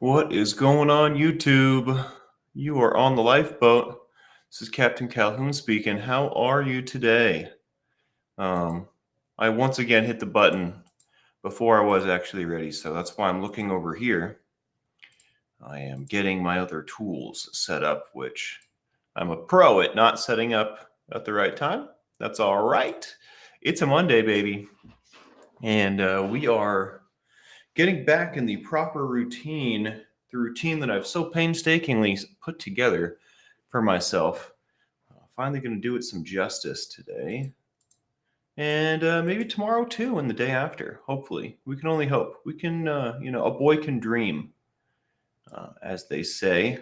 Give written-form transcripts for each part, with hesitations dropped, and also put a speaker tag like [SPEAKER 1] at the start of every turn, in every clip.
[SPEAKER 1] What is going on, YouTube? You are on the lifeboat. This is Captain Calhoun speaking. How are you today? I once again hit the button before I was actually ready, so that's why I'm looking over here. I am getting my other tools set up, which I'm a pro at not setting up at the right time. That's all right. It's a Monday, baby. And we are getting back in the proper routine, the routine that I've so painstakingly put together for myself. Finally going to do it some justice today. And maybe tomorrow too, and the day after, hopefully. We can only hope. We can, a boy can dream, as they say.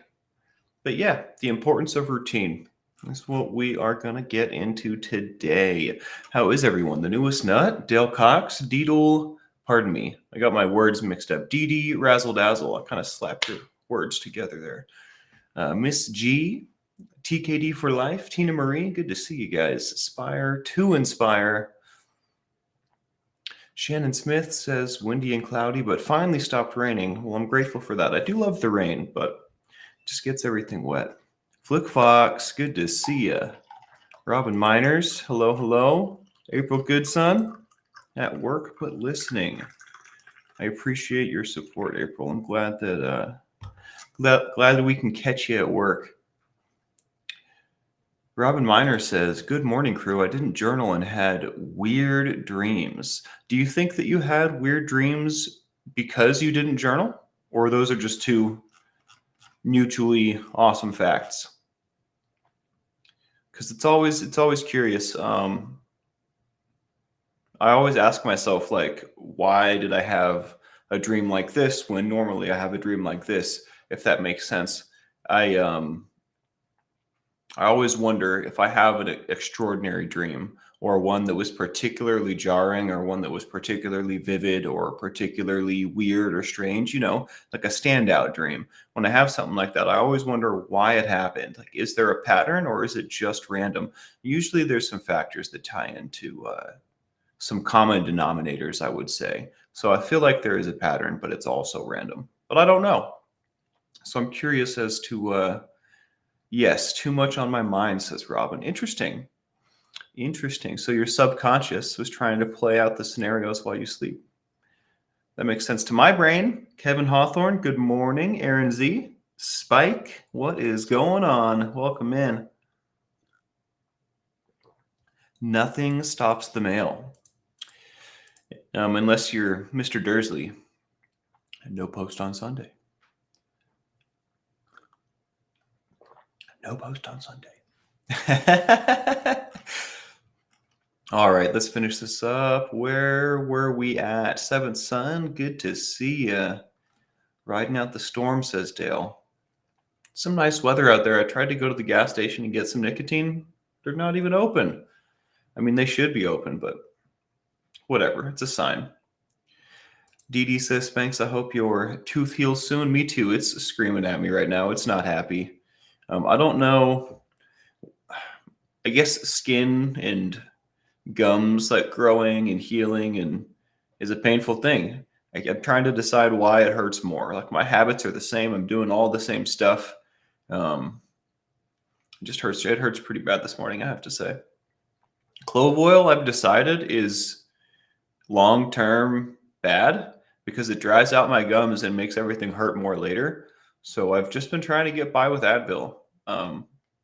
[SPEAKER 1] But yeah, the importance of routine is what we are going to get into today. How is everyone? The newest nut, Dale Cox, Deedle, pardon me, I got my words mixed up. Dee Dee, Razzle Dazzle. I kind of slapped your words together there. Miss G, TKD for life, Tina Marie, good to see you guys. Aspire to inspire. Shannon Smith says windy and cloudy, but finally stopped raining. Well, I'm grateful for that. I do love the rain, but it just gets everything wet. Flick Fox, good to see ya. Robin Miners, hello, hello. April Goodson, at work but listening. I appreciate your support, April. I'm glad that glad that we can catch you at work. Robin Miner says, good morning, crew. I didn't journal and had weird dreams. Do you think that you had weird dreams because you didn't journal? Or those are just two mutually awesome facts? Because it's always curious. I always ask myself, like, why did I have a dream like this when normally I have a dream like this, if that makes sense. I always wonder if I have an extraordinary dream or one that was particularly jarring or one that was particularly vivid or particularly weird or strange, like a standout dream. When I have something like that, I always wonder why it happened. Like, is there a pattern or is it just random? Usually there's some factors that tie into some common denominators, I would say. So I feel like there is a pattern, but it's also random. But I don't know. So I'm curious as to... Yes, too much on my mind, says Robin. Interesting. So your subconscious was trying to play out the scenarios while you sleep. That makes sense to my brain. Kevin Hawthorne, good morning. Aaron Z. Spike, what is going on? Welcome in. Nothing stops the mail. Unless you're Mr. Dursley. No post on Sunday. No post on Sunday. All right, let's finish this up. Where were we at? Seventh Son, good to see ya. Riding out the storm, says Dale. Some nice weather out there. I tried to go to the gas station and get some nicotine. They're not even open. I mean, they should be open, but whatever. It's a sign. Dee Dee says, Spanx, I hope your tooth heals soon. Me too. It's screaming at me right now. It's not happy. I don't know. I guess skin and gums like growing and healing and is a painful thing. I'm trying to decide why it hurts more. Like, my habits are the same. I'm doing all the same stuff. It just hurts. It hurts pretty bad this morning, I have to say. Clove oil, I've decided, is long-term bad because it dries out my gums and makes everything hurt more later. So I've just been trying to get by with Advil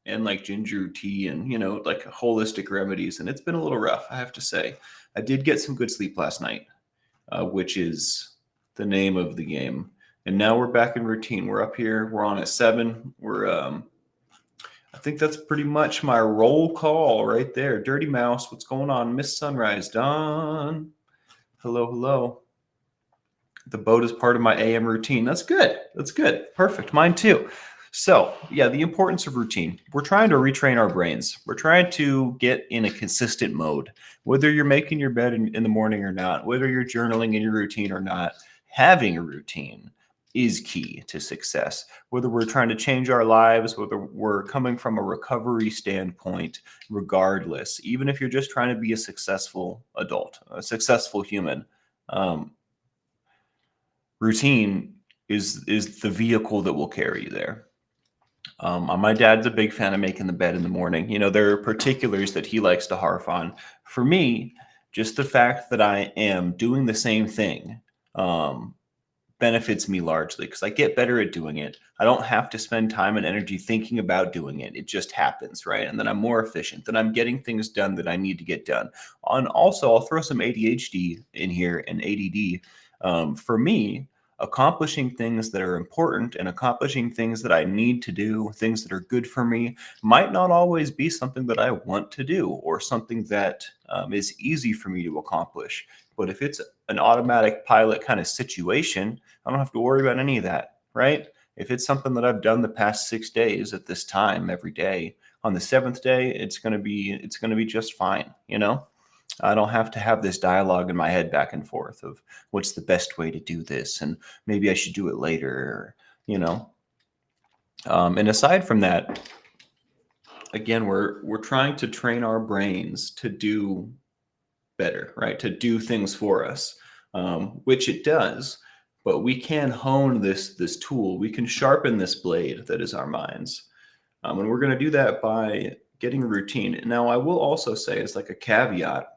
[SPEAKER 1] and like ginger tea and, like holistic remedies. And it's been a little rough, I have to say. I did get some good sleep last night, which is the name of the game. And now we're back in routine. We're up here. We're on at 7. I think that's pretty much my roll call right there. Dirty Mouse, what's going on? Miss Sunrise, Dawn. Hello, hello. The boat is part of my AM routine. That's good. Perfect. Mine too. So, yeah, the importance of routine. We're trying to retrain our brains. We're trying to get in a consistent mode. Whether you're making your bed in the morning or not, whether you're journaling in your routine or not, having a routine is key to success. Whether we're trying to change our lives, whether we're coming from a recovery standpoint, regardless, even if you're just trying to be a successful adult, a successful human, um, routine is the vehicle that will carry you there. My dad's a big fan of making the bed in the morning. You know, there are particulars that he likes to harp on. For me, just the fact that I am doing the same thing um, benefits me largely because I get better at doing it. I don't have to spend time and energy thinking about doing it. It just happens, right? And then I'm more efficient. Then I'm getting things done that I need to get done. And also, I'll throw some ADHD in here and ADD. For me, accomplishing things that are important and accomplishing things that I need to do, things that are good for me, might not always be something that I want to do or something that is easy for me to accomplish. But if it's an automatic pilot kind of situation, I don't have to worry about any of that, right? If it's something that I've done the past 6 days at this time every day, on the seventh day, it's gonna be just fine, you know? I don't have to have this dialogue in my head back and forth of what's the best way to do this and maybe I should do it later, you know. And aside from that, again, we're trying to train our brains to do better, right? To do things for us, which it does. But we can hone this tool. We can sharpen this blade that is our minds, and we're going to do that by getting a routine. Now, I will also say, as like a caveat,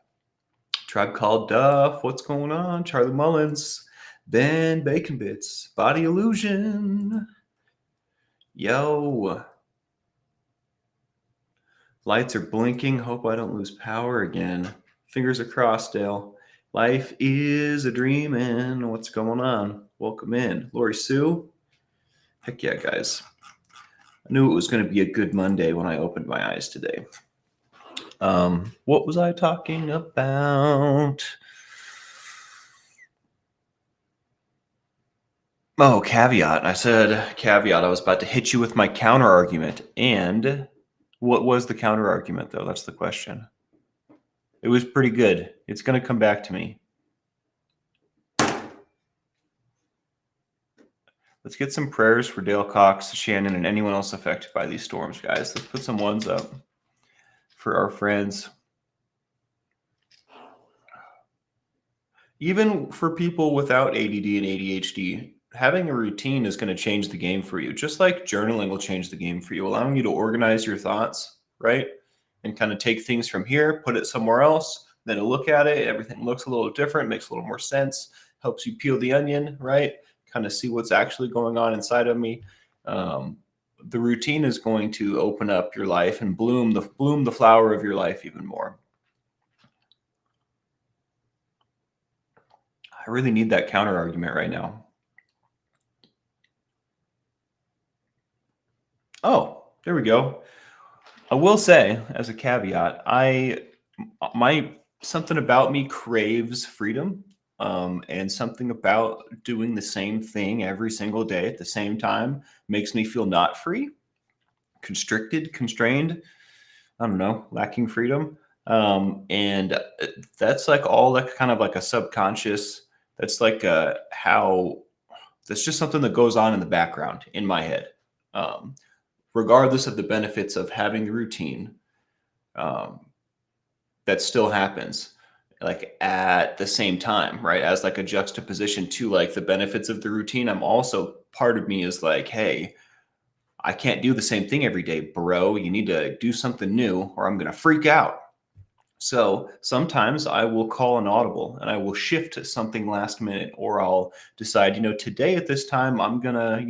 [SPEAKER 1] Tribe Called Duff, what's going on? Charlie Mullins, Ben Bacon Bits, Body Illusion, yo, lights are blinking. Hope I don't lose power again. Fingers are crossed, Dale. Life is a dreamin'. What's going on? Welcome in. Lori Sue. Heck yeah, guys. I knew it was going to be a good Monday when I opened my eyes today. What was I talking about? Oh, caveat. I said caveat. I was about to hit you with my counter argument. And what was the counter argument, though? That's the question. It was pretty good. It's going to come back to me. Let's get some prayers for Dale Cox, Shannon, and anyone else affected by these storms, guys. Let's put some ones up for our friends. Even for people without ADD and ADHD, having a routine is going to change the game for you. Just like journaling will change the game for you, allowing you to organize your thoughts, right? And kind of take things from here, put it somewhere else, then look at it. Everything looks a little different, makes a little more sense, helps you peel the onion, right? Kind of see what's actually going on inside of me. The routine is going to open up your life and bloom the flower of your life even more. I really need that counter argument right now. Oh, there we go. I will say, as a caveat, my something about me craves freedom, and something about doing the same thing every single day at the same time makes me feel not free, constricted, constrained. I don't know, lacking freedom. And that's like all like kind of like a subconscious. That's like how that's just something that goes on in the background in my head. Um, Regardless of the benefits of having the routine, um, that still happens like at the same time, right? As like a juxtaposition to like the benefits of the routine. I'm also part of me is like, hey, I can't do the same thing every day, bro. You need to do something new or I'm going to freak out. So sometimes I will call an audible and I will shift to something last minute, or I'll decide, today at this time, I'm gonna,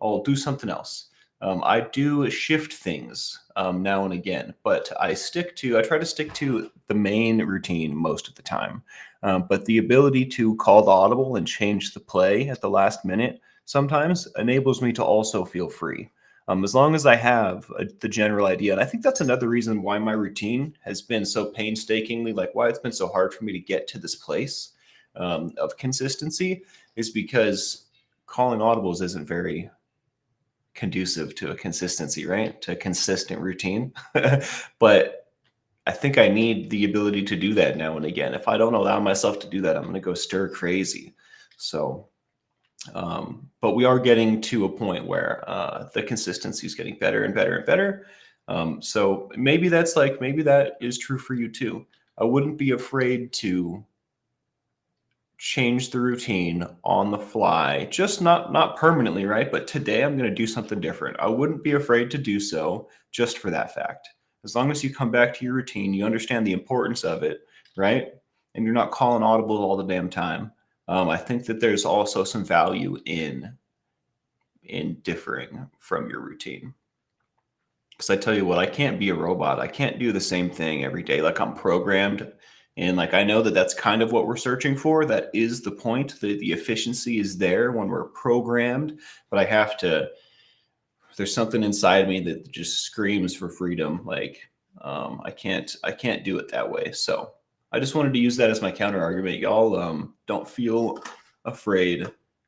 [SPEAKER 1] I'll do something else. I do shift things now and again, but I try to stick to the main routine most of the time. But the ability to call the audible and change the play at the last minute sometimes enables me to also feel free. As long as I have the general idea. And I think that's another reason why my routine has been so painstakingly, like why it's been so hard for me to get to this place of consistency is because calling audibles isn't very conducive to a consistency, right? To a consistent routine. But I think I need the ability to do that now and again. If I don't allow myself to do that, I'm going to go stir crazy. So, but we are getting to a point where the consistency is getting better and better and better. So maybe maybe that is true for you too. I wouldn't be afraid to change the routine on the fly, just not permanently, right? But today I'm going to do something different. I wouldn't be afraid to do so just for that fact. As long as you come back to your routine, you understand the importance of it, right? And you're not calling audibles all the damn time. I think that there's also some value in differing from your routine. Because I tell you what, I can't be a robot. I can't do the same thing every day. Like I'm programmed. And like I know that that's kind of what we're searching for. That is the point. The efficiency is there when we're programmed. But I have to, there's something inside me that just screams for freedom. Like I can't do it that way. So I just wanted to use that as my counter argument. Y'all don't feel afraid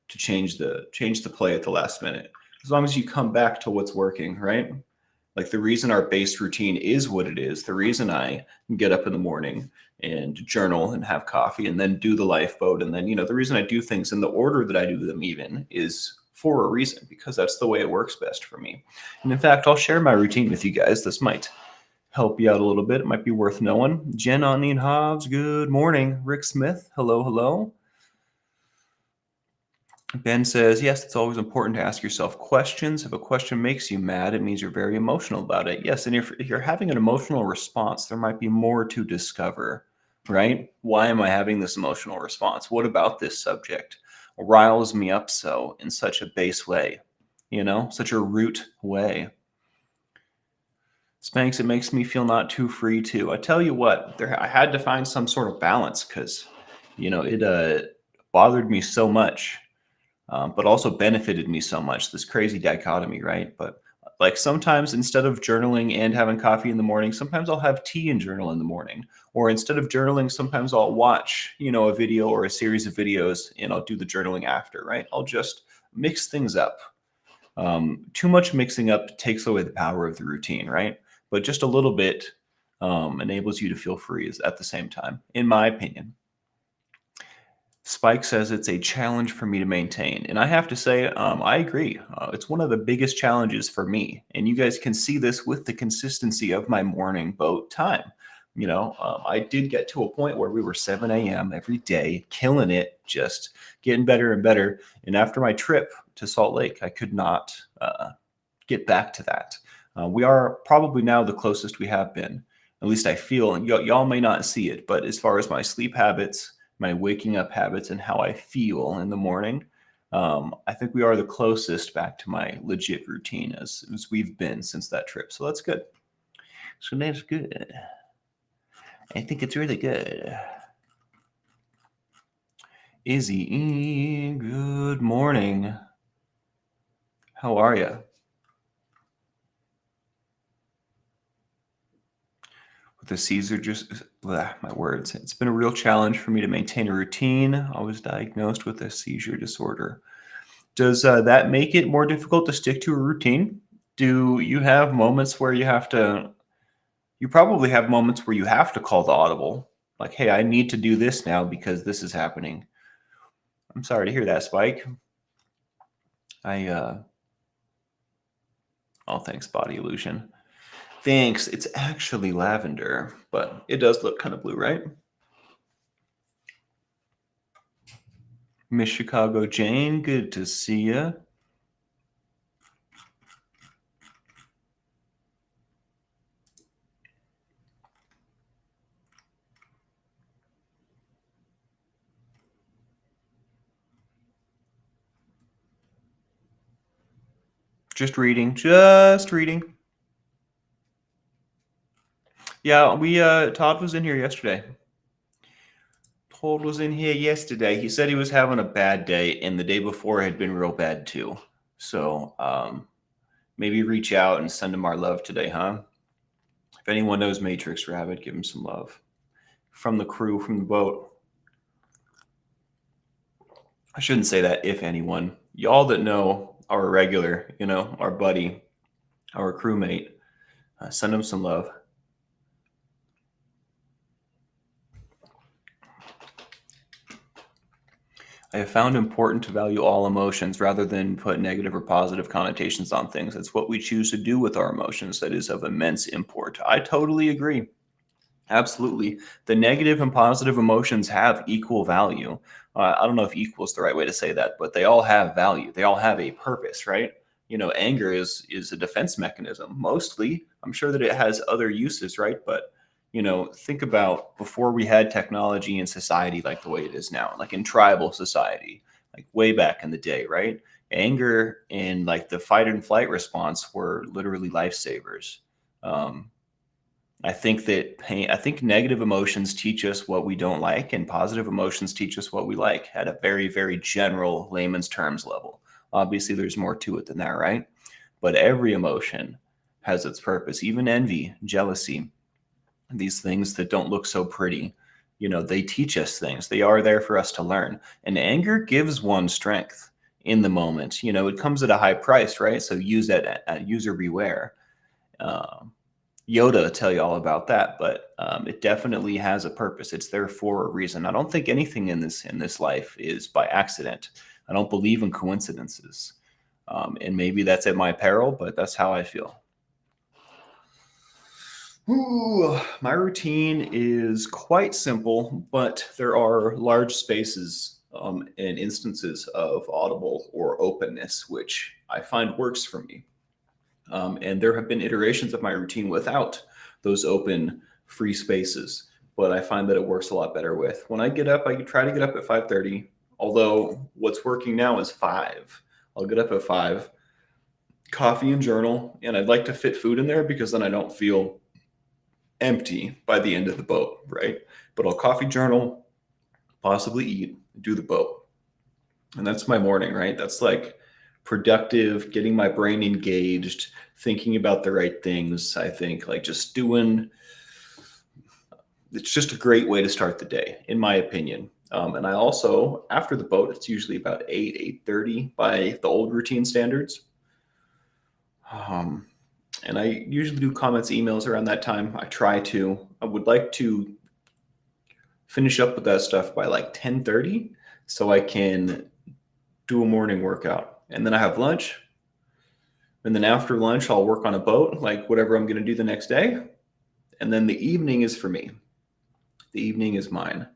[SPEAKER 1] to change the play at the last minute. As long as you come back to what's working, right? Like the reason our base routine is what it is, the reason I get up in the morning and journal and have coffee and then do the lifeboat. And then, the reason I do things in the order that I do them even is for a reason, because that's the way it works best for me. And in fact, I'll share my routine with you guys. This might help you out a little bit. It might be worth knowing. Jen Oneen Hobbs, good morning. Rick Smith, hello, hello. Ben says, yes, it's always important to ask yourself questions. If a question makes you mad, it means you're very emotional about it. Yes, and if you're having an emotional response, there might be more to discover, right? Why am I having this emotional response? What about this subject riles me up so in such a base way, such a root way? Spanx, it makes me feel not too free too. I tell you what, I had to find some sort of balance because, it bothered me so much, but also benefited me so much. This crazy dichotomy, right? But like sometimes instead of journaling and having coffee in the morning, sometimes I'll have tea and journal in the morning. Or instead of journaling, sometimes I'll watch, a video or a series of videos and I'll do the journaling after, right? I'll just mix things up. Too much mixing up takes away the power of the routine, right? But just a little bit enables you to feel free at the same time, in my opinion. Spike says it's a challenge for me to maintain. And I have to say, I agree. It's one of the biggest challenges for me. And you guys can see this with the consistency of my morning boat time. I did get to a point where we were 7 a.m. every day, killing it, just getting better and better. And after my trip to Salt Lake, I could not get back to that. We are probably now the closest we have been. At least I feel, and y'all may not see it, but as far as my sleep habits, my waking up habits, and how I feel in the morning, I think we are the closest back to my legit routine as we've been since that trip. So that's good. So that's good. I think it's really good. Izzy E, good morning. How are you? With a seizure, my words. It's been a real challenge for me to maintain a routine. I was diagnosed with a seizure disorder. Does that make it more difficult to stick to a routine? Do you have moments where you probably have moments where you have to call the audible, like, hey, I need to do this now because this is happening. I'm sorry to hear that, Spike. Oh, thanks, Body Illusion. Thanks. It's actually lavender, but it does look kind of blue, right? Miss Chicago Jane, good to see you. Just reading. Yeah, Todd was in here yesterday. Todd was in here yesterday. He said he was having a bad day, and the day before had been real bad too. So maybe reach out and send him our love today, huh? If anyone knows Matrix Rabbit, give him some love. From the crew, from the boat. I shouldn't say that, if anyone. Y'all that know our regular, our buddy, our crewmate. Send him some love. I have found important to value all emotions rather than put negative or positive connotations on things. It's what we choose to do with our emotions that is of immense import. I totally agree. Absolutely. The negative and positive emotions have equal value. I don't know if equal is the right way to say that, but they all have value. They all have a purpose, right? Anger is a defense mechanism. Mostly, I'm sure that it has other uses, right? But think about before we had technology in society like the way it is now, like in tribal society, like way back in the day, right? Anger and like the fight and flight response were literally lifesavers. Um, I think negative emotions teach us what we don't like, and positive emotions teach us what we like at a very, very general layman's terms level. Obviously, there's more to it than that, right? But every emotion has its purpose, even envy, jealousy, these things that don't look so pretty. They teach us things. They are there for us to learn. And anger gives one strength in the moment. It comes at a high price, right? So use that at user beware. Um, Yoda tell you all about that, but it definitely has a purpose. It's there for a reason. I don't think anything in this life is by accident. I don't believe in coincidences, and maybe that's at my peril, but that's how I feel. Ooh, my routine is quite simple, but there are large spaces and instances of audible or openness, which I find works for me. And there have been iterations of my routine without those open free spaces, but I find that it works a lot better with. When I get up, I try to get up at 5:30. Although what's working now is 5. I'll get up at 5, coffee and journal, and I'd like to fit food in there because then I don't feel empty by the end of the boat, right? But I'll coffee journal, possibly eat, do the boat. And that's my morning, right? That's like productive, getting my brain engaged, thinking about the right things. I think like just doing it's just a great way to start the day, in my opinion. And I also, after the boat, it's usually about 8:30 by the old routine standards. Um, and I usually do comments, emails around that time. I try to. I would like to finish up with that stuff by like 10:30 so I can do a morning workout. And then I have lunch. And then after lunch, I'll work on a boat, like whatever I'm going to do the next day. And then the evening is for me. The evening is mine.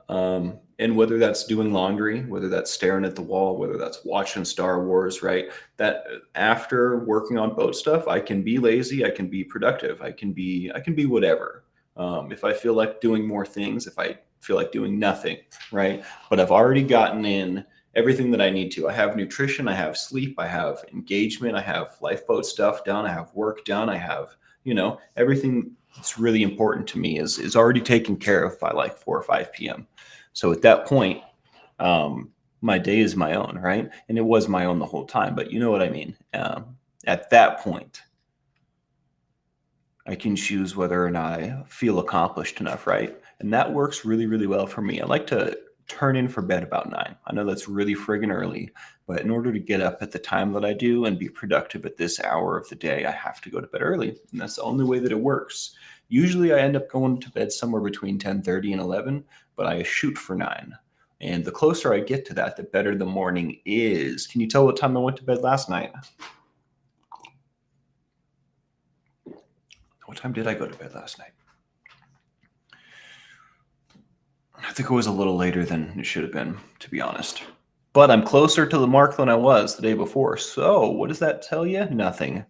[SPEAKER 1] And whether that's doing laundry, whether that's staring at the wall, whether that's watching Star Wars, right? That after working on boat stuff, I can be lazy, I can be productive, I can be whatever. If I feel like doing more things, if I feel like doing nothing, right? But I've already gotten in everything that I need to. I have nutrition, I have sleep, I have engagement, I have lifeboat stuff done, I have work done, I have, everything that's really important to me is already taken care of by like 4 or 5 p.m. So at that point, my day is my own, right? And it was my own the whole time, but you know what I mean. At that point, I can choose whether or not I feel accomplished enough, right? And that works really, really well for me. I like to turn in for bed about 9. I know that's really friggin' early, but in order to get up at the time that I do and be productive at this hour of the day, I have to go to bed early. And that's the only way that it works. Usually I end up going to bed somewhere between 10:30 and 11, but I shoot for 9. And the closer I get to that, the better the morning is. Can you tell what time I went to bed last night? What time did I go to bed last night? I think it was a little later than it should have been, to be honest. But I'm closer to the mark than I was the day before. So, what does that tell you? Nothing.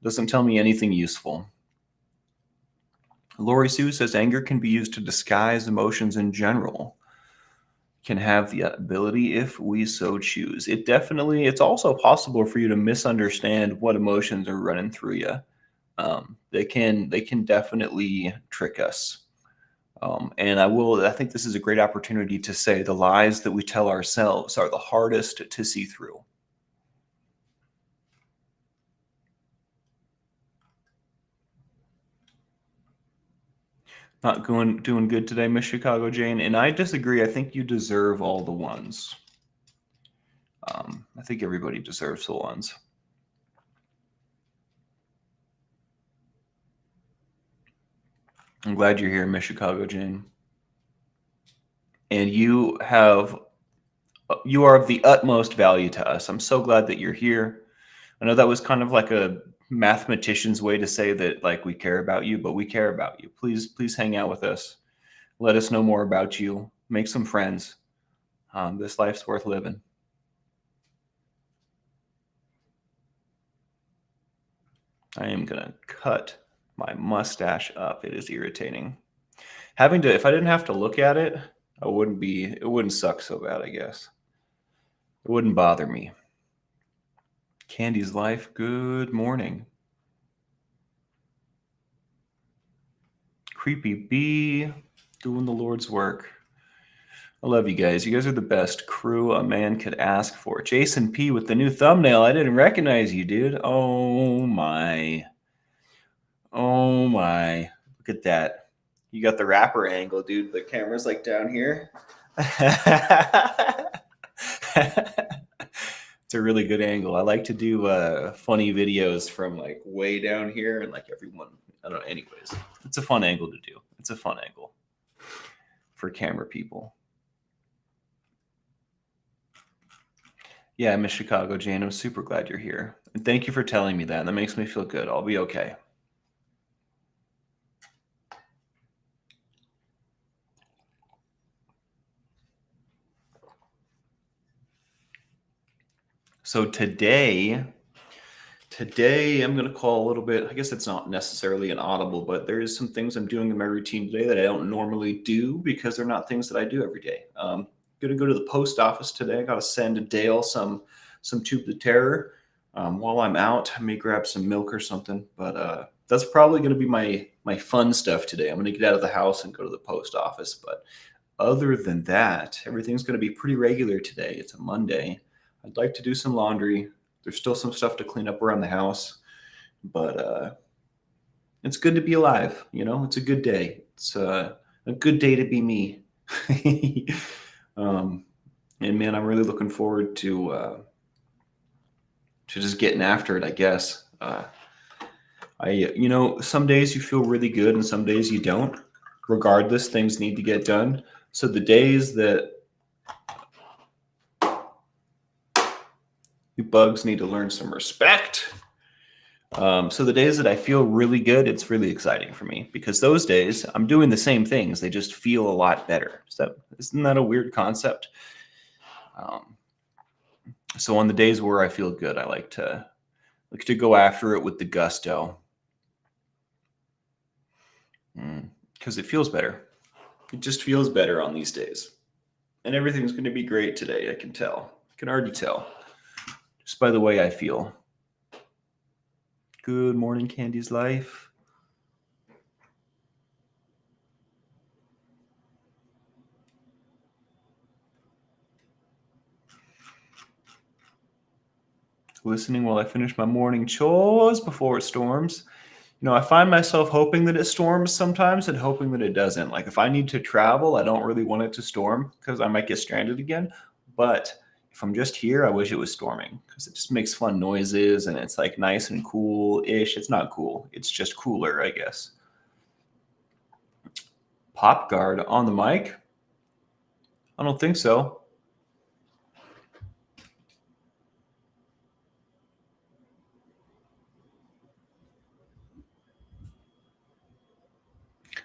[SPEAKER 1] Doesn't tell me anything useful. Lori Sue says anger can be used to disguise emotions in general. Can have the ability if we so choose. It's also possible for you to misunderstand what emotions are running through you. They can definitely trick us. And I think this is a great opportunity to say the lies that we tell ourselves are the hardest to see through. Not doing good today, Miss Chicago Jane. And I disagree. I think you deserve all the ones. I think everybody deserves full ones. I'm glad you're here, Miss Chicago Jane. And you are of the utmost value to us. I'm so glad that you're here. I know that was kind of like a mathematician's way to say that like we care about you, but we care about you. Please hang out with us. Let us know more about you. Make some friends. This life's worth living. I am gonna cut my mustache up. It is irritating. If I didn't have to look at it, it wouldn't suck so bad, I guess. It wouldn't bother me. Candy's Life, good morning. Creepy Bee, doing the Lord's work. I love you guys. You guys are the best crew a man could ask for. Jason P with the new thumbnail. I didn't recognize you, dude. Oh my. Oh my. Look at that. You got the rapper angle, dude. The camera's like down here. It's a really good angle. I like to do funny videos from like way down here and like everyone. I don't know. Anyways, it's a fun angle to do. It's a fun angle for camera people. Yeah, Miss Chicago Jane, I'm super glad you're here. And thank you for telling me that. That makes me feel good. I'll be okay. So today I'm going to call a little bit, I guess it's not necessarily an audible, but there is some things I'm doing in my routine today that I don't normally do because they're not things that I do every day. I'm going to go to the post office today. I got to send Dale some Tube de Terror. While I'm out, I may grab some milk or something, but that's probably going to be my fun stuff today. I'm going to get out of the house and go to the post office. But other than that, everything's going to be pretty regular today. It's a Monday. I'd like to do some laundry. There's still some stuff to clean up around the house, but it's good to be alive. You know, it's a good day. It's a good day to be me. And man, I'm really looking forward to just getting after it, I guess. Some days you feel really good and some days you don't. Regardless, things need to get done. So the days that you bugs need to learn some respect. So the days that I feel really good, it's really exciting for me because those days I'm doing the same things. They just feel a lot better. Isn't that a weird concept? So on the days where I feel good, I like to go after it with the gusto. Because it feels better. It just feels better on these days. And everything's going to be great today, I can tell. I can already tell. Just by the way I feel. Good morning, Candy's Life. Listening while I finish my morning chores before it storms. You know, I find myself hoping that it storms sometimes and hoping that it doesn't. Like if I need to travel, I don't really want it to storm because I might get stranded again. But if I'm just here, I wish it was storming because it just makes fun noises and it's like nice and cool-ish. It's not cool. It's just cooler, I guess. Pop guard on the mic? I don't think so.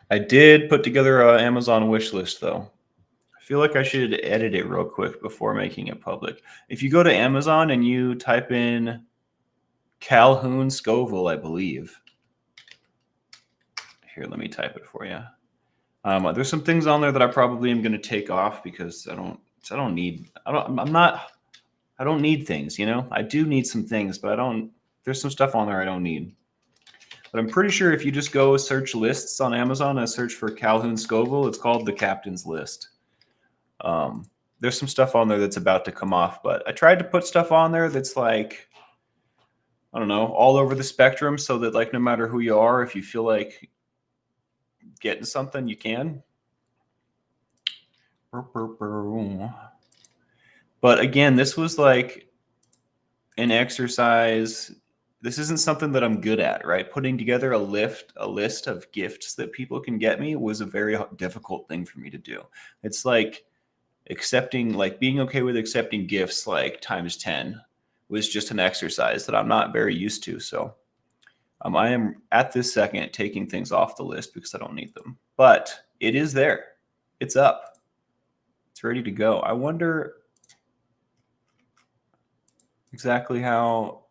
[SPEAKER 1] I did put together an Amazon wish list though. I feel like I should edit it real quick before making it public. If you go to Amazon and you type in Calhoun Scoville, I believe. Here, let me type it for you. There's some things on there that I probably am going to take off because I don't need things, you know. I do need some things, but there's some stuff on there I don't need. But I'm pretty sure if you just go search lists on Amazon and search for Calhoun Scoville, it's called the Captain's List. There's some stuff on there that's about to come off, but I tried to put stuff on there that's like, I don't know, all over the spectrum so that like no matter who you are, if you feel like getting something, you can. But again, this was like an exercise. This isn't something that I'm good at, right? Putting together a list of gifts that people can get me was a very difficult thing for me to do. It's like being okay with accepting gifts like times 10 was just an exercise that I'm not very used to. So I am at this second taking things off the list because I don't need them. But it is there. It's up. It's ready to go. I wonder exactly how.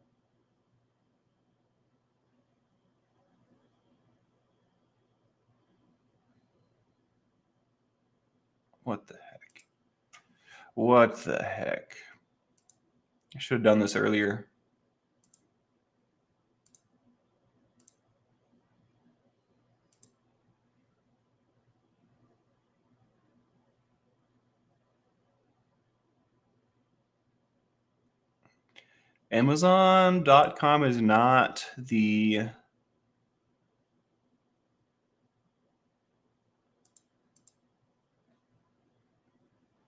[SPEAKER 1] What the heck? What the heck? I should have done this earlier. Amazon.com is not the.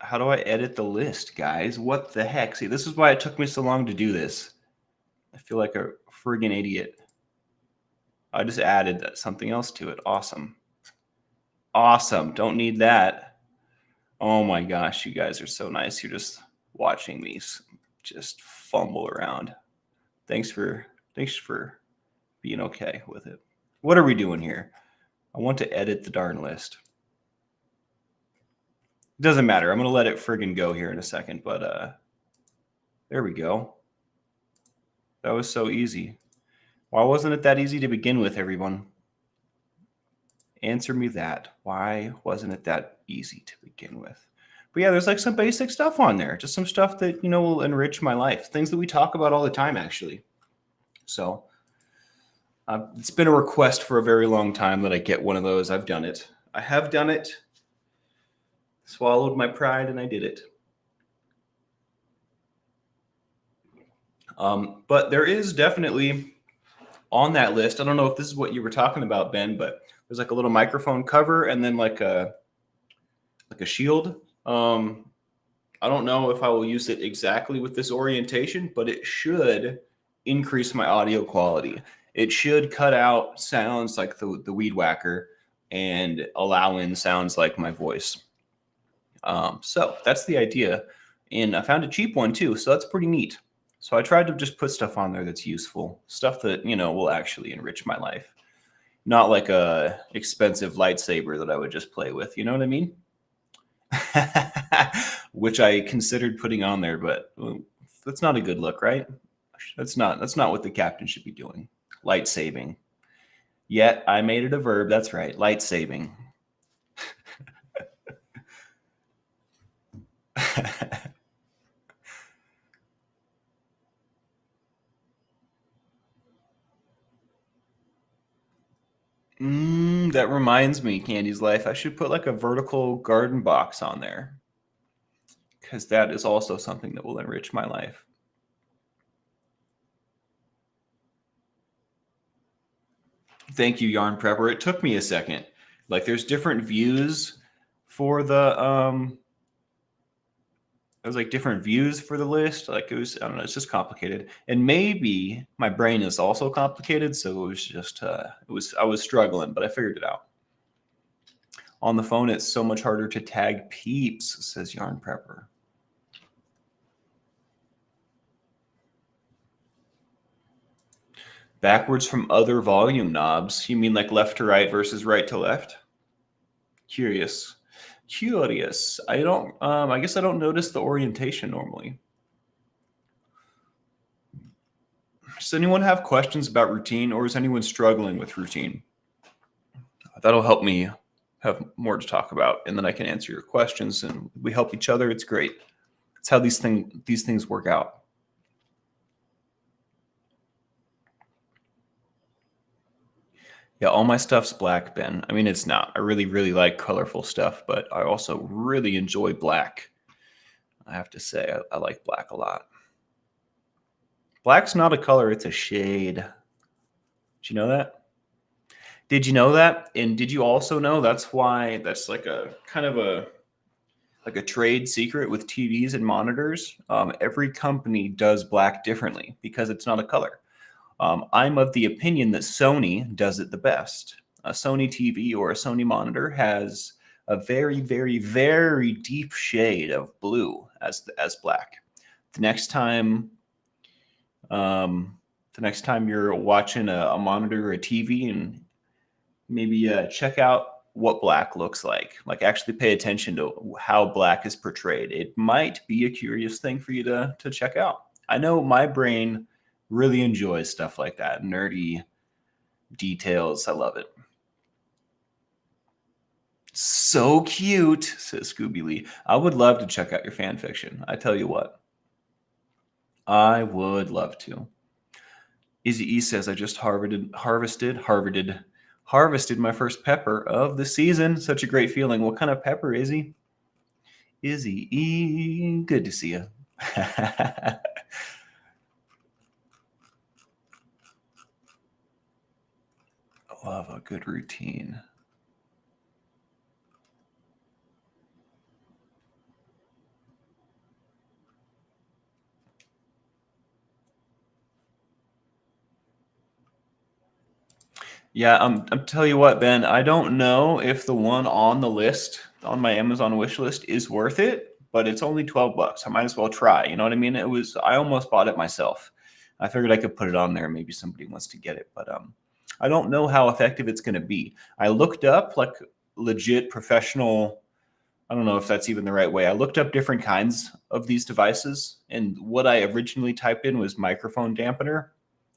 [SPEAKER 1] How do I edit the list, guys? What the heck? See, this is why it took me so long to do this. I feel like a friggin' idiot. I just added something else to it. Awesome. Awesome. Don't need that. Oh my gosh, you guys are so nice. You're just watching me just fumble around. Thanks for being okay with it. What are we doing here? I want to edit the darn list. Doesn't matter. I'm going to let it friggin' go here in a second, but there we go. That was so easy. Why wasn't it that easy to begin with, everyone? Answer me that. Why wasn't it that easy to begin with? But yeah, there's like some basic stuff on there. Just some stuff that, will enrich my life. Things that we talk about all the time, actually. So it's been a request for a very long time that I get one of those. I've done it. I have done it. Swallowed my pride and I did it. But there is definitely on that list. I don't know if this is what you were talking about, Ben, but there's like a little microphone cover and then like a shield. I don't know if I will use it exactly with this orientation, but it should increase my audio quality. It should cut out sounds like the weed whacker and allow in sounds like my voice. So that's the idea. And I found a cheap one too, so that's pretty neat. So I tried to just put stuff on there that's useful, stuff that, will actually enrich my life. Not like a expensive lightsaber that I would just play with, you know what I mean? Which I considered putting on there, but that's not a good look, right? That's not what the captain should be doing. Light saving. Yet I made it a verb. That's right. Light saving. That reminds me, Candy's Life. I should put like a vertical garden box on there because that is also something that will enrich my life. Thank you, Yarn Prepper. It took me a second. Like there's different views for the there's like different views for the list. Like it was, I don't know, it's just complicated. And maybe my brain is also complicated, so it was just I was struggling, but I figured it out. On the phone, it's so much harder to tag peeps, says Yarn Prepper. Backwards from other volume knobs. You mean like left to right versus right to left? Curious. I don't I guess I don't notice the orientation normally. Does anyone have questions about routine, or is anyone struggling with routine? That'll help me have more to talk about, and then I can answer your questions and we help each other. It's great. It's how these things work out. Yeah, all my stuff's black, Ben. I mean, it's not. I really, really like colorful stuff, but I also really enjoy black. I have to say, I like black a lot. Black's not a color, it's a shade. Did you know that? Did you know that? And did you also know that's why that's like a kind of a like a trade secret with TVs and monitors. Every company does black differently because it's not a color. I'm of the opinion that Sony does it the best. A Sony TV or a Sony monitor has a very, very, very deep shade of blue as black. The next time, um, the next time you're watching a monitor or a TV, and maybe check out what black looks like. Like actually pay attention to how black is portrayed. It might be a curious thing for you to check out. I know my brain really enjoys stuff like that, nerdy details. I love it. So cute, says Scooby Lee. I would love to check out your fan fiction. I tell you what, I would love to. Izzy E says, I just harvested my first pepper of the season. Such a great feeling. What kind of pepper, Izzy? Izzy E, good to see you. Love a good routine. Yeah, I'm tell you what, Ben, I don't know if the one on the list on my Amazon wish list is worth it, but it's only $12. I might as well try. You know what I mean? I almost bought it myself. I figured I could put it on there. Maybe somebody wants to get it, but I don't know how effective it's going to be. I looked up like legit professional. I don't know if that's even the right way. I looked up different kinds of these devices, and what I originally typed in was microphone dampener.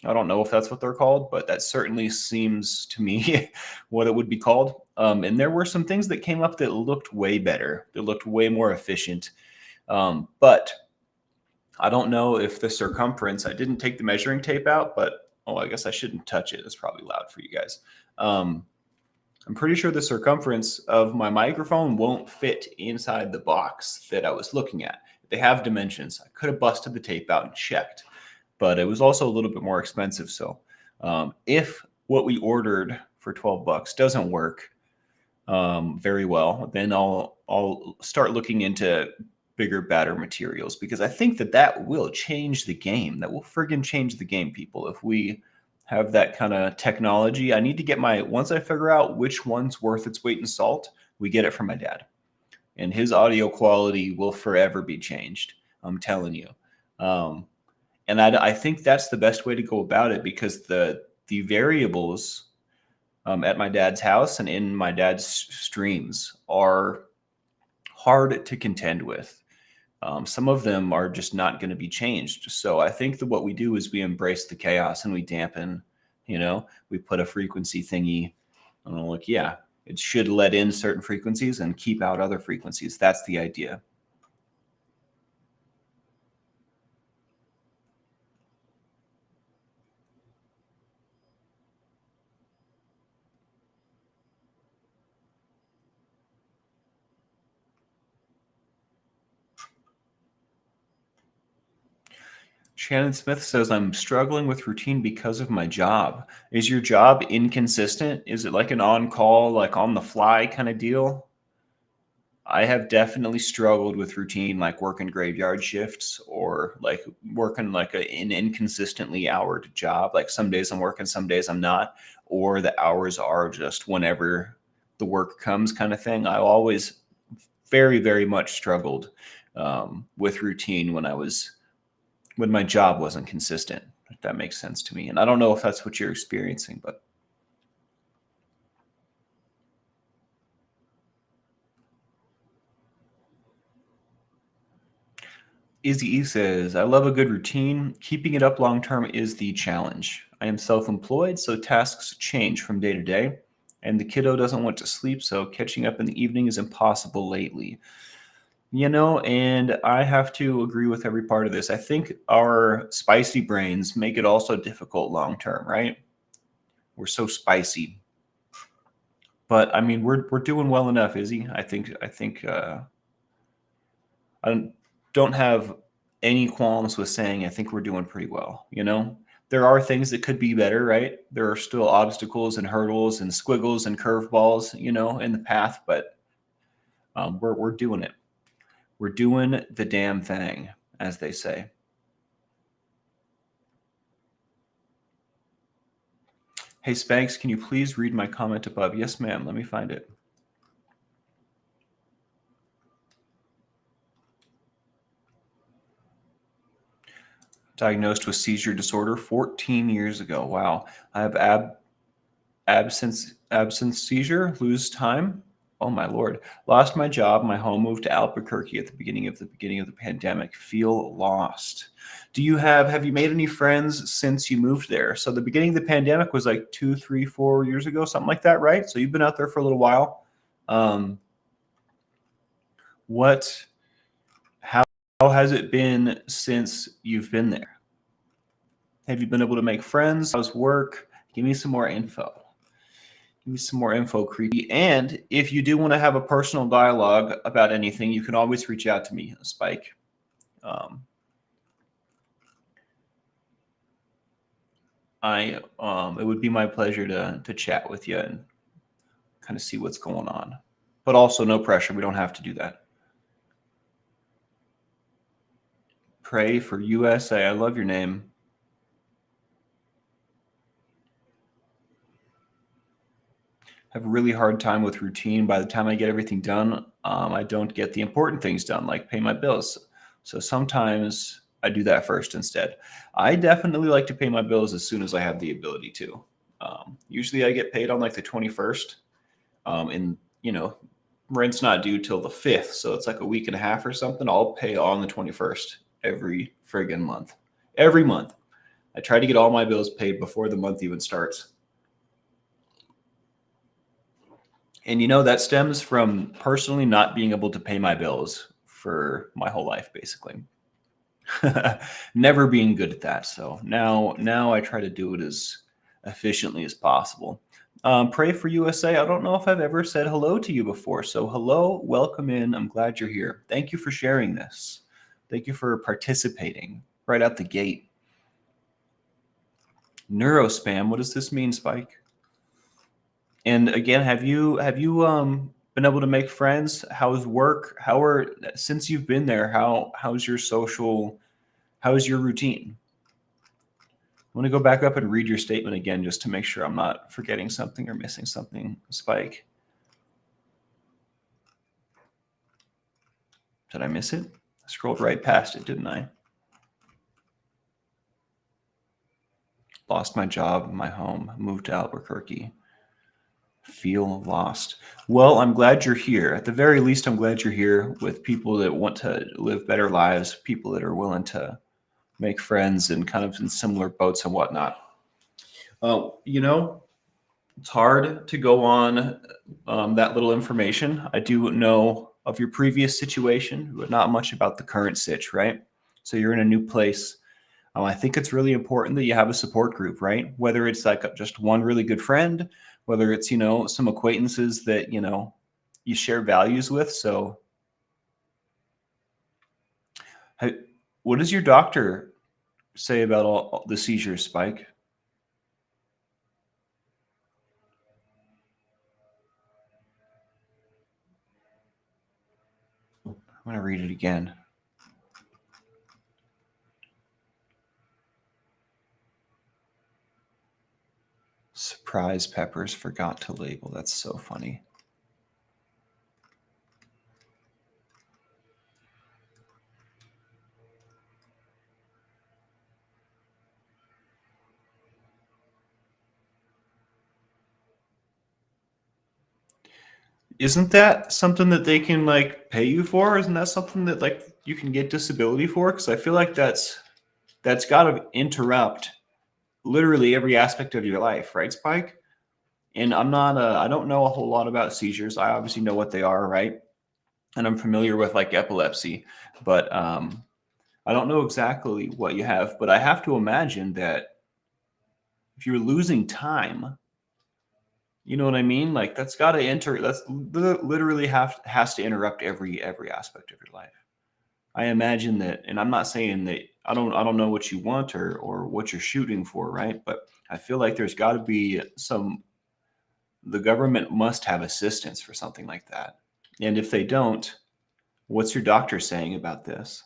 [SPEAKER 1] I don't know if that's what they're called, but that certainly seems to me what it would be called. And there were some things that came up that looked way better, that looked way more efficient. But I don't know if the circumference, I didn't take the measuring tape out, but I guess I shouldn't touch it. It's probably loud for you guys. I'm pretty sure the circumference of my microphone won't fit inside the box that I was looking at. They have dimensions. I could have busted the tape out and checked, but it was also a little bit more expensive. So if what we ordered for $12 doesn't work very well, then I'll start looking into bigger, badder materials, because I think that will change the game. That will friggin' change the game, people. If we have that kind of technology, I need to get once I figure out which one's worth its weight in salt, we get it from my dad. And his audio quality will forever be changed. I'm telling you. And I think that's the best way to go about it, because the variables at my dad's house and in my dad's streams are hard to contend with. Some of them are just not going to be changed. So I think that what we do is we embrace the chaos and we dampen, we put a frequency thingy. I don't know, like, yeah, it should let in certain frequencies and keep out other frequencies. That's the idea. Shannon Smith says, I'm struggling with routine because of my job. Is your job inconsistent? Is it like an on-call, like on the fly kind of deal? I have definitely struggled with routine, like working graveyard shifts or like working like an inconsistently houred job. Like some days I'm working, some days I'm not, or the hours are just whenever the work comes kind of thing. I always very, very much struggled with routine when my job wasn't consistent, if that makes sense to me. And I don't know if that's what you're experiencing, but Izzy E says, I love a good routine. Keeping it up long term is the challenge. I am self employed, so tasks change from day to day. And the kiddo doesn't want to sleep, so catching up in the evening is impossible lately. And I have to agree with every part of this. I think our spicy brains make it also difficult long term, right? We're so spicy. But I mean, we're doing well enough, Izzy. I don't have any qualms with saying I think we're doing pretty well. There are things that could be better, right? There are still obstacles and hurdles and squiggles and curveballs, in the path, but we're doing it. We're doing the damn thing, as they say. Hey, Spanx, can you please read my comment above? Yes, ma'am. Let me find it. Diagnosed with seizure disorder 14 years ago. Wow. I have absence seizure, lose time. Oh my lord. Lost my job, my home, moved to Albuquerque at the beginning of the pandemic. Feel lost. Have you made any friends since you moved there? So the beginning of the pandemic was like 2, 3, 4 years ago, something like that, right? So you've been out there for a little while. What how has it been since you've been there? Have you been able to make friends? How's work? Give me some more info. Give me some more info, creepy. And if you do want to have a personal dialogue about anything, you can always reach out to me, Spike. It would be my pleasure to chat with you and kind of see what's going on. But also, no pressure. We don't have to do that. Pray for USA. I love your name. Have a really hard time with routine. By the time I get everything done, I don't get the important things done, like pay my bills. So sometimes I do that first instead. I definitely like to pay my bills as soon as I have the ability to. Usually I get paid on like the 21st. And, rent's not due till the 5th. So it's like a week and a half or something. I'll pay on the 21st every friggin' month. Every month. I try to get all my bills paid before the month even starts. And that stems from personally not being able to pay my bills for my whole life, basically. Never being good at that. So now I try to do it as efficiently as possible. Pray for USA. I don't know if I've ever said hello to you before. So hello, welcome in. I'm glad you're here. Thank you for sharing this. Thank you for participating right out the gate. Neurospam. What does this mean, Spike? And again, have you been able to make friends? How's work? Since you've been there, how's your routine? I want to go back up and read your statement again just to make sure I'm not forgetting something or missing something, Spike. Did I miss it? I scrolled right past it, didn't I? Lost my job, my home, moved to Albuquerque. Feel lost. Well, I'm glad you're here. At the very least, I'm glad you're here with people that want to live better lives, people that are willing to make friends and kind of in similar boats and whatnot. It's hard to go on that little information. I do know of your previous situation, but not much about the current sitch, right? So you're in a new place. I think it's really important that you have a support group, right? Whether it's like just one really good friend, whether it's, some acquaintances that, you share values with. So what does your doctor say about all the seizures, Spike? I'm going to read it again. Surprise peppers forgot to label. That's so funny. Isn't that something that they can like pay you for? Isn't that something that like you can get disability for? Because I feel like that's got to interrupt literally every aspect of your life, right, Spike? And I don't know a whole lot about seizures. I obviously know what they are, right? And I'm familiar with like epilepsy, but I don't know exactly what you have. But I have to imagine that if you're losing time, you know what I mean? Like that's got to enter. That's literally has to interrupt every aspect of your life. I imagine that, and I'm not saying that I don't know what you want or what you're shooting for, right? But I feel like there's got to be the government must have assistance for something like that. And if they don't, What's your doctor saying about this?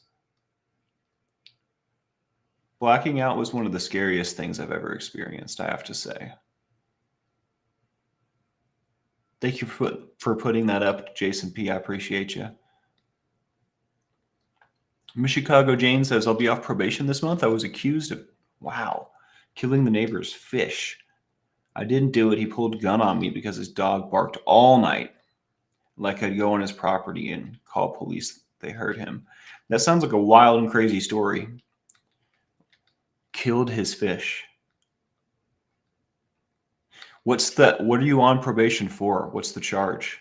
[SPEAKER 1] Blacking out was one of the scariest things I've ever experienced, I have to say. Thank you for putting that up, Jason P. I appreciate you. Miss Chicago Jane says, I'll be off probation this month. I was accused of, wow, killing the neighbor's fish. I didn't do it. He pulled a gun on me because his dog barked all night. Like I'd go on his property and call police. They heard him. That sounds like a wild and crazy story. Killed his fish. What are you on probation for? What's the charge?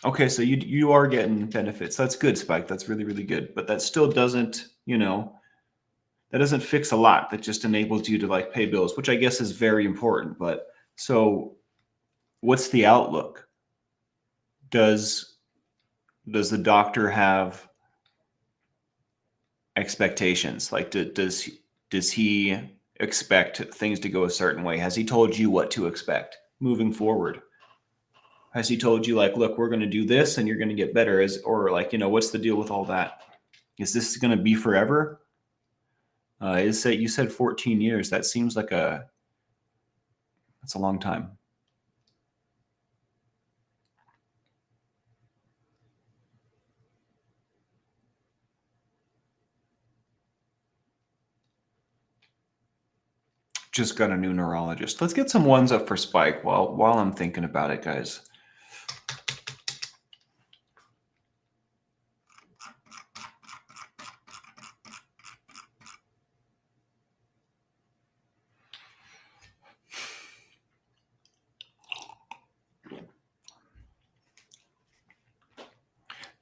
[SPEAKER 1] Okay, so you are getting benefits. That's good, Spike. That's really, really good. But that still doesn't, that doesn't fix a lot. That just enables you to like pay bills, which I guess is very important. But so what's the outlook? Does the doctor have expectations? Like does he expect things to go a certain way? Has he told you what to expect moving forward? Has he told you like, look, we're going to do this and you're going to get better, or like, what's the deal with all that? Is this going to be forever? You said 14 years. That seems like that's a long time. Just got a new neurologist. Let's get some ones up for Spike while I'm thinking about it, guys.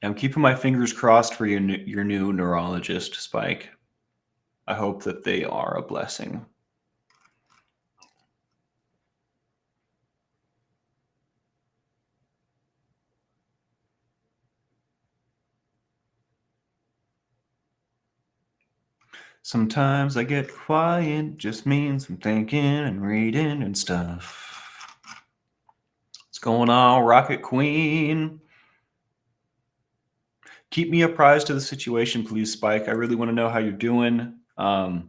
[SPEAKER 1] I'm keeping my fingers crossed for your new neurologist, Spike. I hope that they are a blessing. Sometimes I get quiet, just means I'm thinking and reading and stuff. What's going on, Rocket Queen? Keep me apprised of the situation, please, Spike. I really want to know how you're doing. Now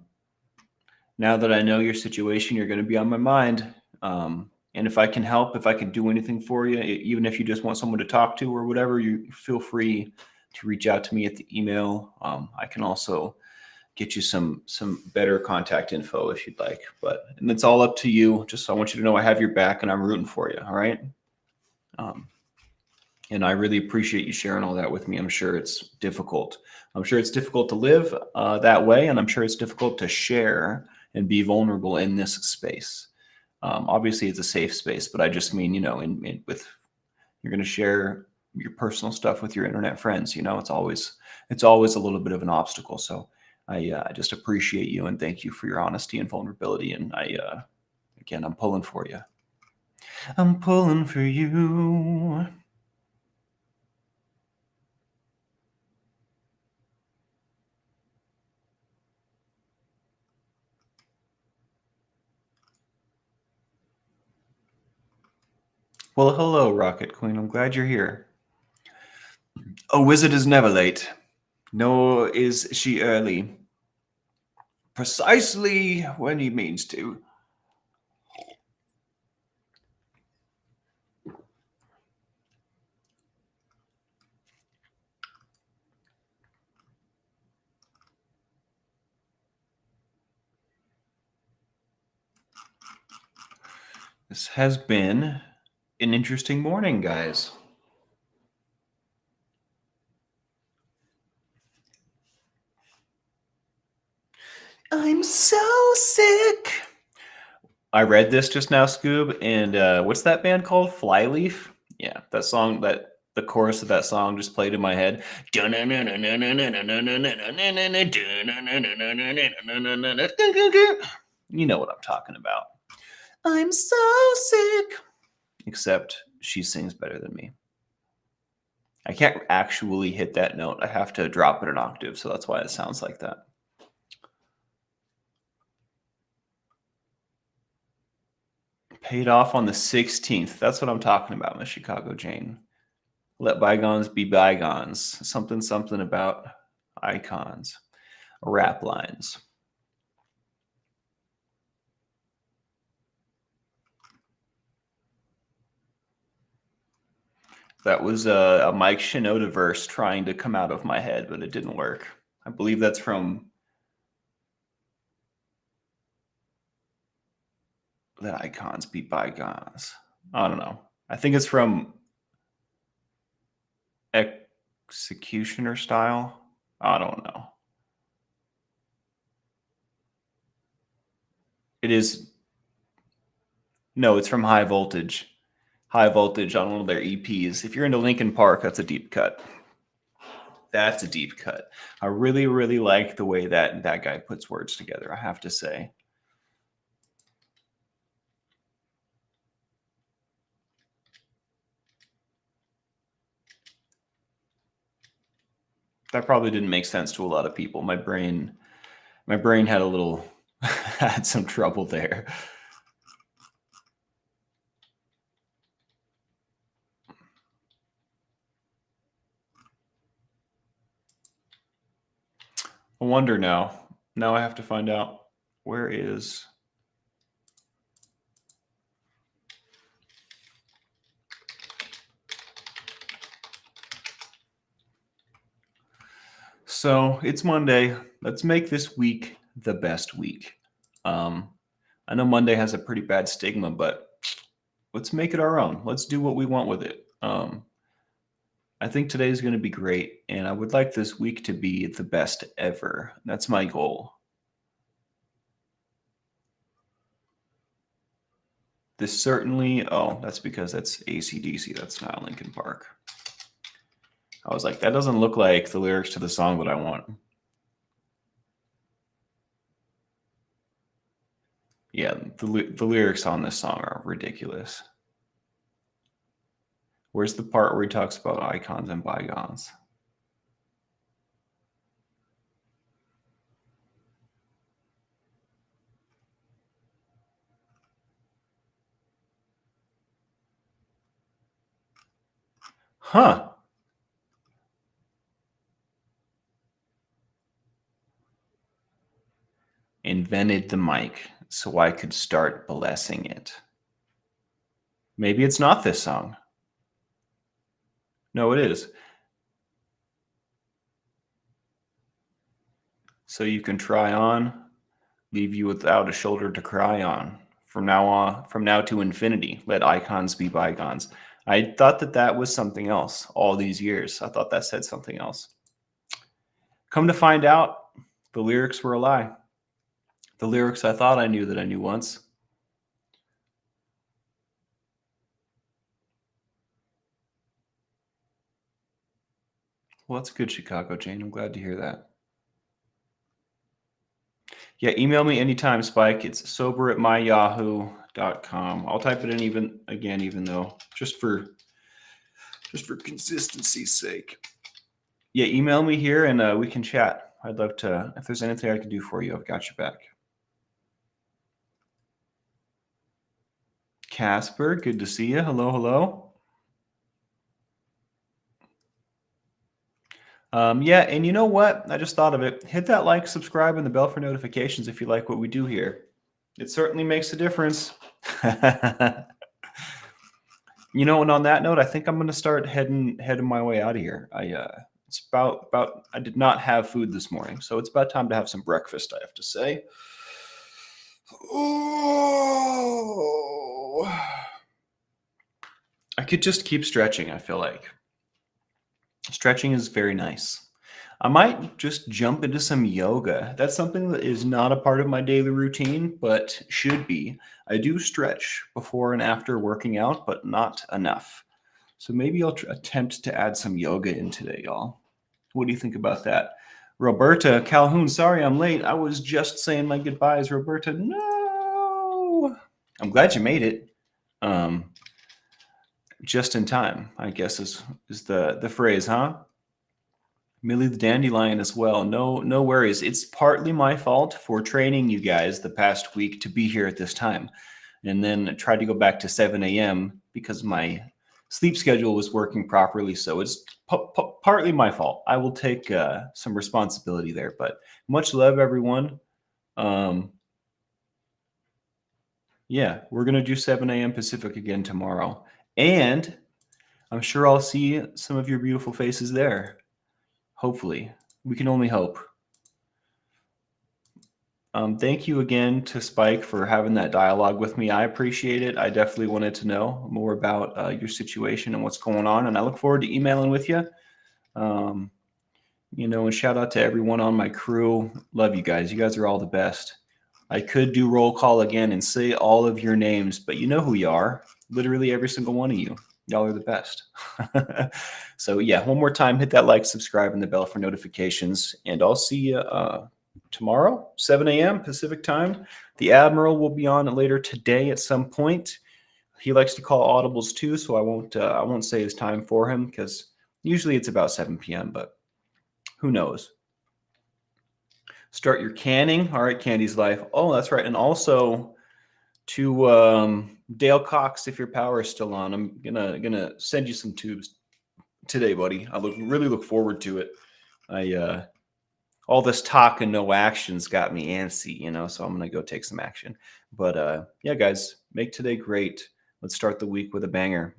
[SPEAKER 1] that I know your situation, you're going to be on my mind. And if I can help, if I can do anything for you, even if you just want someone to talk to or whatever, you feel free to reach out to me at the email. I can also get you some better contact info if you'd like. And it's all up to you. Just I want you to know I have your back and I'm rooting for you. All right. And I really appreciate you sharing all that with me. I'm sure it's difficult. I'm sure it's difficult to live that way, and I'm sure it's difficult to share and be vulnerable in this space. Obviously, it's a safe space, but I just mean, with you're going to share your personal stuff with your internet friends. It's always a little bit of an obstacle. So I just appreciate you and thank you for your honesty and vulnerability. And again, I'm pulling for you. I'm pulling for you. Well, hello, Rocket Queen. I'm glad you're here. A wizard is never late, nor is she early. Precisely when he means to. This has been an interesting morning, guys. I'm so sick. I read this just now, Scoob, and what's that band called? Flyleaf? Yeah, that song, the chorus of that song just played in my head. You know what I'm talking about. I'm so sick. Except she sings better than me. I can't actually hit that note. I have to drop it an octave, so that's why it sounds like that. Paid off on the 16th. That's what I'm talking about, Miss Chicago Jane. Let bygones be bygones. Something about icons. Rap lines. That was a Mike Shinoda verse trying to come out of my head, but it didn't work. I believe that's from Let Icons Be Bygones. I don't know. I think it's from Executioner Style. I don't know. It is. No, it's from High Voltage. High Voltage on one of their EPs. If you're into Linkin Park, that's a deep cut. That's a deep cut. I really, really like the way that guy puts words together, I have to say. That probably didn't make sense to a lot of people. My brain had a little had some trouble there. I wonder now. Now I have to find out where is. So it's Monday. Let's make this week the best week. I know Monday has a pretty bad stigma, but let's make it our own. Let's do what we want with it. I think today is going to be great, and I would like this week to be the best ever. That's my goal. This certainly, that's because that's AC/DC. That's not Linkin Park. I was like, that doesn't look like the lyrics to the song that I want. Yeah, the lyrics on this song are ridiculous. Where's the part where he talks about icons and bygones? Huh. Invented the mic so I could start blessing it. Maybe it's not this song. No, it is. So you can try on, leave you without a shoulder to cry on. From now to infinity, let icons be bygones. I thought that was something else all these years. I thought that said something else. Come to find out, the lyrics were a lie. The lyrics I thought I knew that I knew once. Well, that's good, Chicago Jane. I'm glad to hear that. Yeah, email me anytime, Spike. It's sober@myyahoo.com. I'll type it in even though just for consistency's sake. Yeah, email me here and we can chat. I'd love to. If there's anything I can do for you, I've got your back. Casper, good to see you. Hello, hello. Yeah, and you know what? I just thought of it. Hit that like, subscribe, and the bell for notifications if you like what we do here. It certainly makes a difference. You know, and on that note, I think I'm going to start heading my way out of here. It's about I did not have food this morning, so it's about time to have some breakfast, I have to say. Oh. I could just keep stretching, I feel like. Stretching is very nice. I might just jump into some yoga. That's something that is not a part of my daily routine, but should be. I do stretch before and after working out, but not enough. So maybe I'll attempt to add some yoga in today, y'all. What do you think about that? Roberta Calhoun, sorry I'm late. I was just saying my goodbyes, Roberta. No. I'm glad you made it. Just in time, I guess is the phrase, huh? Millie the Dandelion as well. No worries. It's partly my fault for training you guys the past week to be here at this time. And then I tried to go back to 7 a.m. because my sleep schedule was working properly. So it's partly my fault. I will take some responsibility there. But much love, everyone. Yeah, we're going to do 7 a.m. Pacific again tomorrow. And I'm sure I'll see some of your beautiful faces there. Hopefully. We can only hope. Thank you again to Spike for having that dialogue with me. I appreciate it. I definitely wanted to know more about your situation and what's going on, and I look forward to emailing with you. And shout out to everyone on my crew. Love you guys. You guys are all the best. I could do roll call again and say all of your names, but you know who you are. Literally every single one of you. Y'all are the best. So yeah, one more time, hit that like, subscribe, and the bell for notifications. And I'll see you tomorrow, 7 a.m. Pacific time. The Admiral will be on later today at some point. He likes to call audibles too, so I won't say his time for him because usually it's about 7 p.m., but who knows? Start your canning. All right, Candy's Life. Oh, that's right. And also to Dale Cox, if your power is still on, I'm gonna send you some tubes today, buddy. I really look forward to it. I all this talk and no actions got me antsy, so I'm gonna go take some action. But yeah, guys, make today great. Let's start the week with a banger.